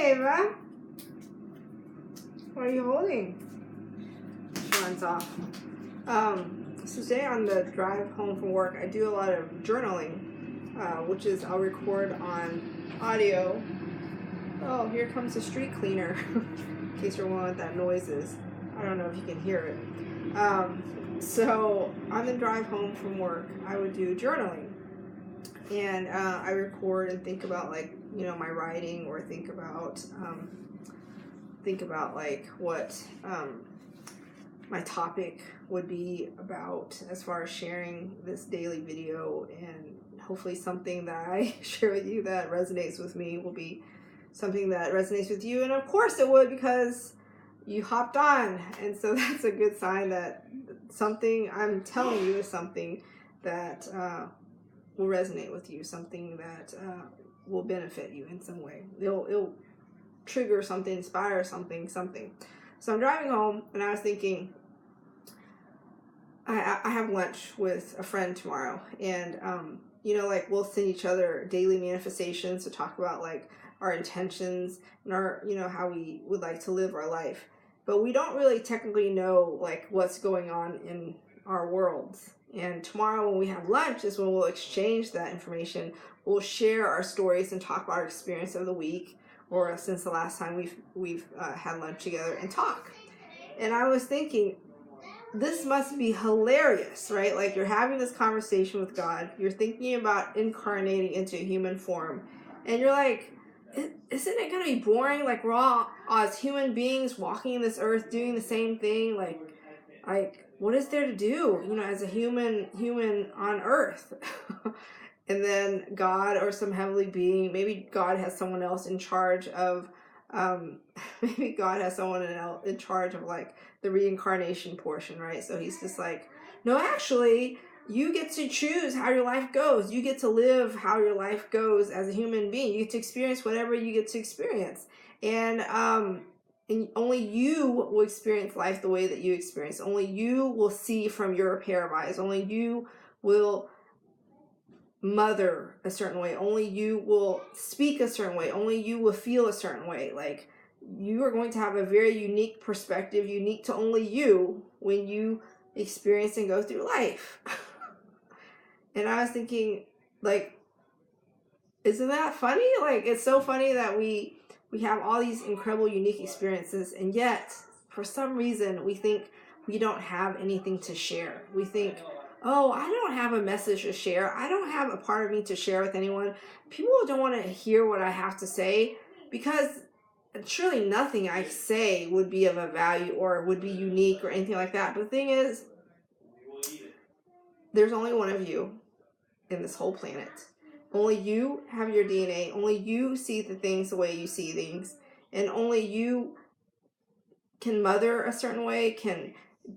Ava. What are you holding? She runs off. So today on the drive home from work, I do a lot of journaling, which is I'll record on audio. Oh, here comes a street cleaner, in case you're wondering what that noise is. I don't know if you can hear it. So on the drive home from work, I would do journaling. And I record and think about, like, you know, my writing, or think about like what my topic would be about as far as sharing this daily video, and hopefully something that I share with you that resonates with me will be something that resonates with you. And of course it would, because you hopped on, and so that's a good sign that something I'm telling you is something that will resonate with you, something that will benefit you in some way. It'll trigger something, inspire something. So I'm driving home, and I was thinking, I have lunch with a friend tomorrow, and you know, like, we'll send each other daily manifestations to talk about, like, our intentions and our, you know, how we would like to live our life. But we don't really technically know, like, what's going on in our worlds. And tomorrow when we have lunch is when we'll exchange that information. We'll share our stories and talk about our experience of the week, or since the last time we've had lunch together, and talk. And I was thinking, this must be hilarious, right? Like, you're having this conversation with God, you're thinking about incarnating into a human form, and you're like, isn't it going to be boring? Like, we're all as human beings walking in this earth doing the same thing. Like what is there to do, you know, as a human on earth? And then God, or some heavenly being, maybe God has someone else in charge of, maybe God has someone in charge of, like, the reincarnation portion, right? So he's just like, no, actually, you get to choose how your life goes. You get to live how your life goes as a human being. You get to experience whatever you get to experience. And only you will experience life the way that you experience. Only you will see from your pair of eyes. Only you will mother a certain way. Only you will speak a certain way. Only you will feel a certain way. Like, you are going to have a very unique perspective, unique to only you, when you experience and go through life. And I was thinking, like, isn't that funny? Like, it's so funny that we have all these incredible, unique experiences, and yet, for some reason, we think we don't have anything to share. We think, oh, I don't have a message to share. I don't have a part of me to share with anyone. People don't want to hear what I have to say, because surely nothing I say would be of a value or would be unique or anything like that. But the thing is, there's only one of you in this whole planet. Only you have your DNA. Only you see the things the way you see things. And only you can mother a certain way, can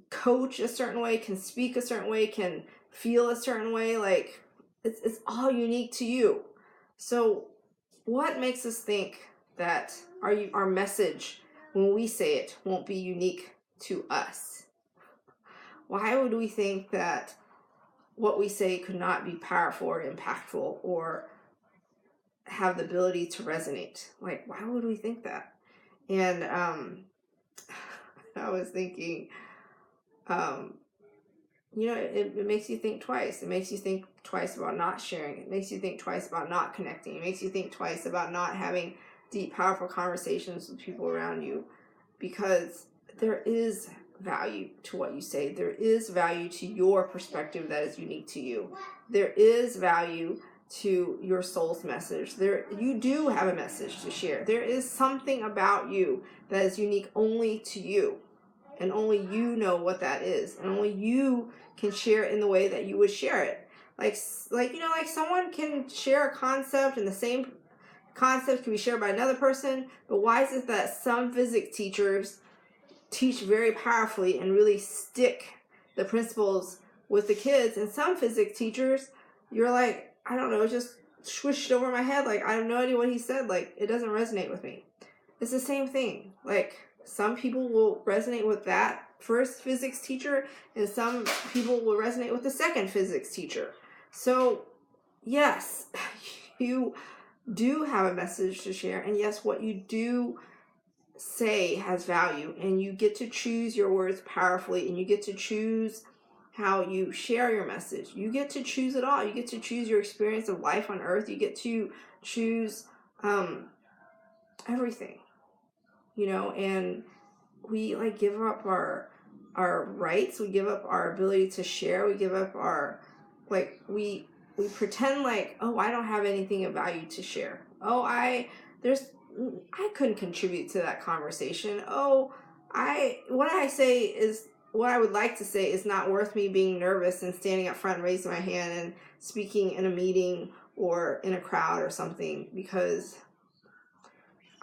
coach a certain way, can speak a certain way, can feel a certain way. Like, it's all unique to you. So what makes us think that our message, when we say it, won't be unique to us? Why would we think that what we say could not be powerful or impactful or have the ability to resonate? Like, why would we think that? And I was thinking, you know, it makes you think twice. It makes you think twice about not sharing. It makes you think twice about not connecting. It makes you think twice about not having deep, powerful conversations with people around you, because there is value to what you say. There is value to your perspective that is unique to you. There is value to your soul's message. You do have a message to share. There is something about you that is unique only to you, and only you know what that is, and only you can share it in the way that you would share it. Like you know, like, someone can share a concept, and the same concept can be shared by another person. But why is it that some physics teachers teach very powerfully and really stick the principles with the kids, and some physics teachers, you're like, I don't know, just swished over my head, like, I have no idea what he said, like, it doesn't resonate with me? It's the same thing. Like, some people will resonate with that first physics teacher, and some people will resonate with the second physics teacher. So yes, you do have a message to share. And yes, what you do say has value, and you get to choose your words powerfully, and you get to choose how you share your message. You get to choose it all. You get to choose your experience of life on earth. You get to choose everything, and we like give up our rights. We give up our ability to share. We give up our, like, we pretend like, oh, I don't have anything of value to share. Oh, I couldn't contribute to that conversation. Oh, what I would like to say is not worth me being nervous and standing up front and raising my hand and speaking in a meeting or in a crowd or something, because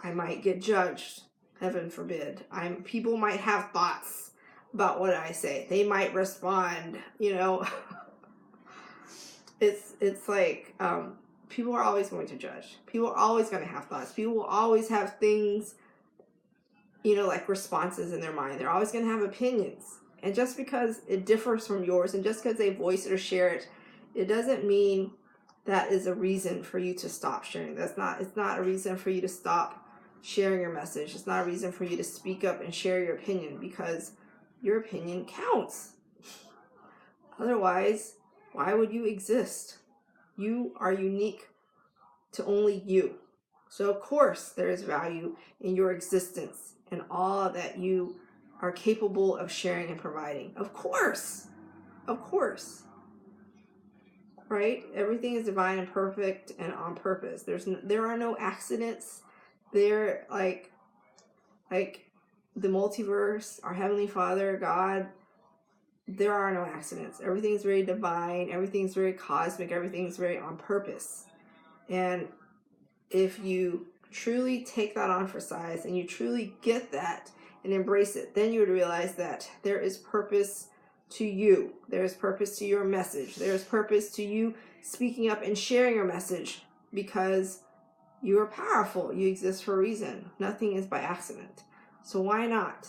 I might get judged. Heaven forbid. People might have thoughts about what I say. They might respond, It's like, people are always going to judge. People are always going to have thoughts. People will always have things, like responses in their mind. They're always going to have opinions. And just because it differs from yours, and just because they voice it or share it, it doesn't mean that is a reason for you to stop sharing. It's not a reason for you to stop sharing your message. It's not a reason for you to speak up and share your opinion, because your opinion counts. Otherwise, why would you exist? You are unique to only you. So of course there is value in your existence and all that you are capable of sharing and providing. Of course. Right? Everything is divine and perfect and on purpose. There are no accidents. They're like the multiverse, our Heavenly Father, God. There are no accidents. Everything's very divine. Everything's very cosmic. Everything's very on purpose. And if you truly take that on for size and you truly get that and embrace it, then you would realize that there is purpose to you. There is purpose to your message. There is purpose to you speaking up and sharing your message, because you are powerful. You exist for a reason. Nothing is by accident. So why not?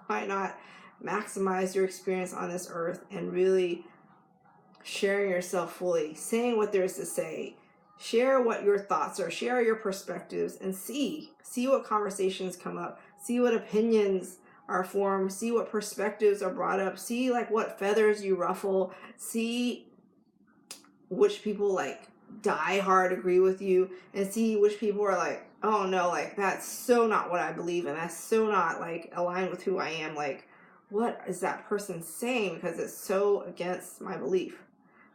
Why not maximize your experience on this earth and really sharing yourself fully, saying what there is to say, share what your thoughts are, share your perspectives, and see what conversations come up, see what opinions are formed, see what perspectives are brought up, see like what feathers you ruffle, see which people like die hard agree with you, and see which people are like, oh no, like that's so not what I believe in, that's so not like aligned with who I am, like what is that person saying, because it's so against my belief.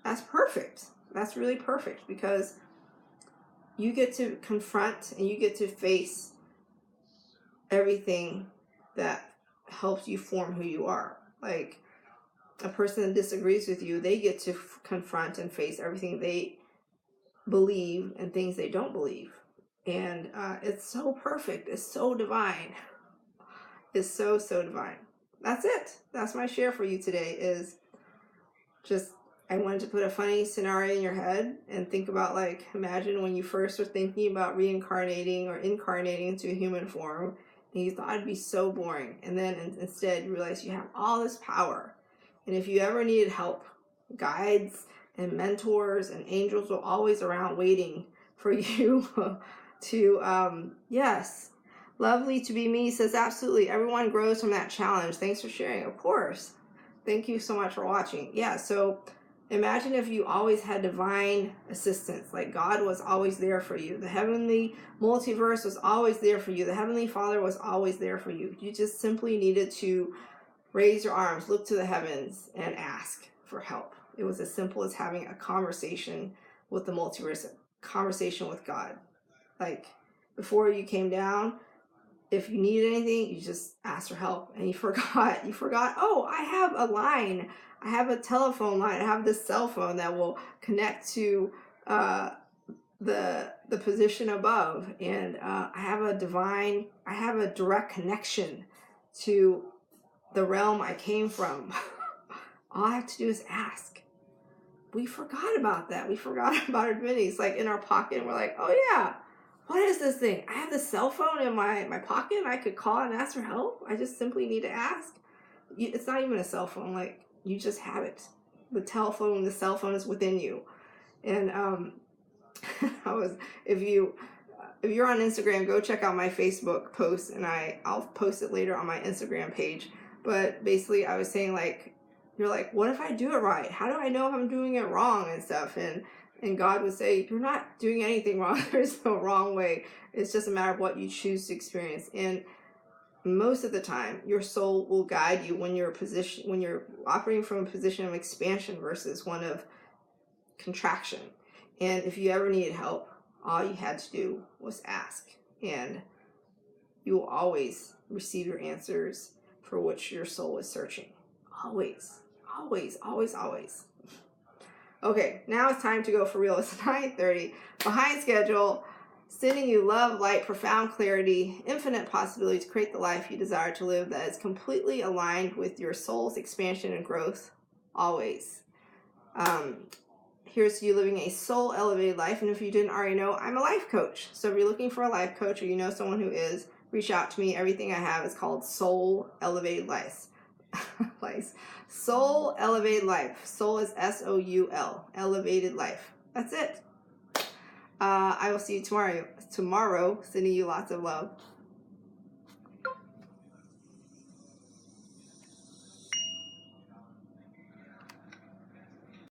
That's perfect. That's really perfect, because you get to confront and you get to face everything that helps you form who you are. Like a person that disagrees with you, they get to confront and face everything they believe and things they don't believe. And it's so perfect. It's so divine. It's so divine. That's it. That's my share for you today, is just, I wanted to put a funny scenario in your head and think about, like, imagine when you first were thinking about reincarnating or incarnating into a human form, and you thought it'd be so boring. And then instead you realize you have all this power. And if you ever needed help, guides and mentors and angels were always around waiting for you to, yes. Lovely to be me says, absolutely. Everyone grows from that challenge. Thanks for sharing. Of course. Thank you so much for watching. Yeah, so imagine if you always had divine assistance, like God was always there for you. The heavenly multiverse was always there for you. The Heavenly Father was always there for you. You just simply needed to raise your arms, look to the heavens, and ask for help. It was as simple as having a conversation with the multiverse, a conversation with God. Like, before you came down, if you needed anything, you just asked for help, and you forgot, oh, I have a line. I have a telephone line. I have this cell phone that will connect to the position above. And I have a direct connection to the realm I came from. All I have to do is ask. We forgot about that. We forgot about our divinity. It's like in our pocket, and we're like, oh yeah, what is this thing? I have this cell phone in my pocket, and I could call and ask for help. I just simply need to ask. It's not even a cell phone. Like, you just have it. The cell phone is within you. And If you're on Instagram, go check out my Facebook post, and I'll post it later on my Instagram page. But basically, I was saying, like, you're like, what if I do it right? How do I know if I'm doing it wrong and stuff? And God would say, you're not doing anything wrong. There's no wrong way. It's just a matter of what you choose to experience. And most of the time, your soul will guide you when you're operating from a position of expansion versus one of contraction. And if you ever needed help, all you had to do was ask, and you will always receive your answers for which your soul is searching. Always, always, always, always. Okay, now it's time to go for real. It's 9:30, behind schedule, sending you love, light, profound clarity, infinite possibility to create the life you desire to live that is completely aligned with your soul's expansion and growth, always. Here's to you living a soul elevated life. And if you didn't already know, I'm a life coach. So if you're looking for a life coach, or you know someone who is, reach out to me. Everything I have is called Soul Elevated Life. Soul Elevated Life. Soul is SOUL. Elevated Life. That's it. I will see you tomorrow. Sending you lots of love.